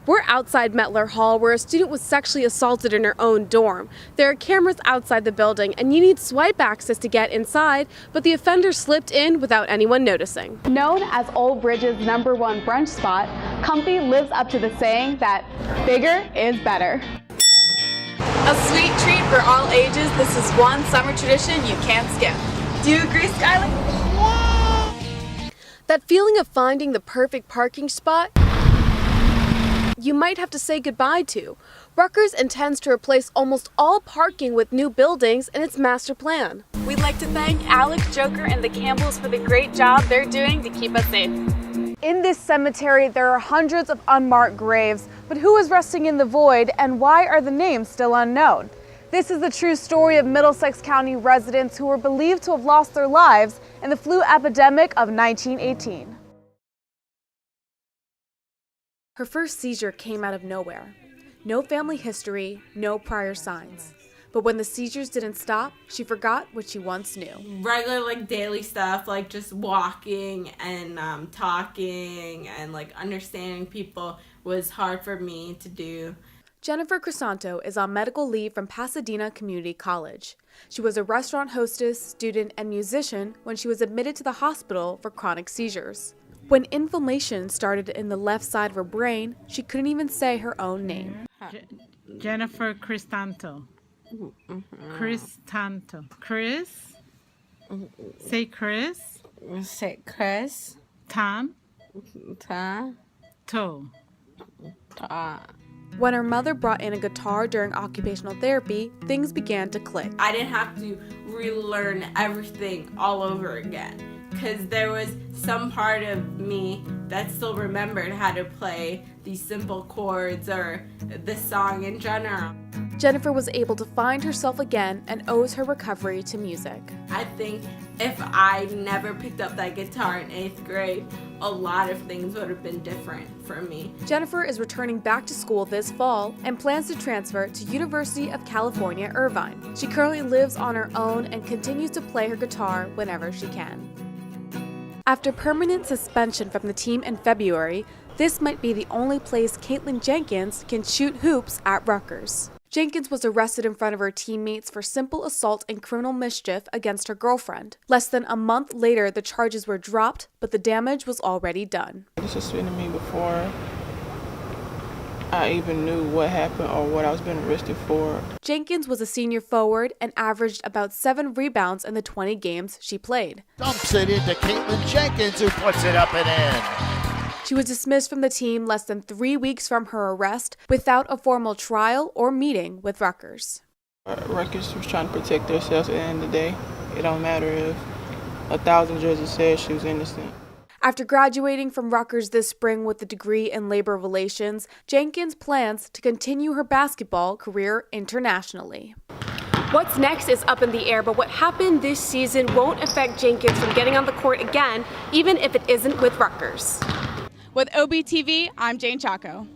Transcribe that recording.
We're outside Mettler Hall, where a student was sexually assaulted in her own dorm. There are cameras outside the building, and you need swipe access to get inside, but the offender slipped in without anyone noticing. Known as Old Bridge's #1 brunch spot, Comfy lives up to the saying that bigger is better. A sweet treat for all ages, this is one summer tradition you can't skip. Do you agree, Skylar? Yeah. That feeling of finding the perfect parking spot, you might have to say goodbye to. Rutgers intends to replace almost all parking with new buildings in its master plan. We'd like to thank Alex, Joker, and the Campbells for the great job they're doing to keep us safe. In this cemetery, there are hundreds of unmarked graves, but who is resting in the void and why are the names still unknown? This is the true story of Middlesex County residents who were believed to have lost their lives in the flu epidemic of 1918. Her first seizure came out of nowhere. No family history, no prior signs. But when the seizures didn't stop, she forgot what she once knew. Regular, daily stuff, just walking and talking and, understanding people was hard for me to do. Jennifer Crisanto is on medical leave from Pasadena Community College. She was a restaurant hostess, student, and musician when she was admitted to the hospital for chronic seizures. When inflammation started in the left side of her brain, she couldn't even say her own name. Jennifer Crisanto. Crisanto. Chris. Say Chris. Say Chris. Tan. Ta. To. Ta. When her mother brought in a guitar during occupational therapy, things began to click. I didn't have to relearn everything all over again, because there was some part of me that still remembered how to play these simple chords or this song in general. Jennifer was able to find herself again and owes her recovery to music. I think if I never picked up that guitar in 8th grade, a lot of things would have been different for me. Jennifer is returning back to school this fall and plans to transfer to University of California, Irvine. She currently lives on her own and continues to play her guitar whenever she can. After permanent suspension from the team in February, this might be the only place Caitlin Jenkins can shoot hoops at Rutgers. Jenkins was arrested in front of her teammates for simple assault and criminal mischief against her girlfriend. Less than a month later, the charges were dropped, but the damage was already done. This was to me before I even knew what happened or what I was being arrested for. Jenkins was a senior forward and averaged about 7 rebounds in the 20 games she played. Dumps it into Caitlin Jenkins, who puts it up and in. She was dismissed from the team less than 3 weeks from her arrest without a formal trial or meeting with Rutgers. Rutgers was trying to protect themselves at the end of the day. It don't matter if 1,000 judges said she was innocent. After graduating from Rutgers this spring with a degree in labor relations, Jenkins plans to continue her basketball career internationally. What's next is up in the air, but what happened this season won't affect Jenkins from getting on the court again, even if it isn't with Rutgers. With OBTV, I'm Jayne Chacko.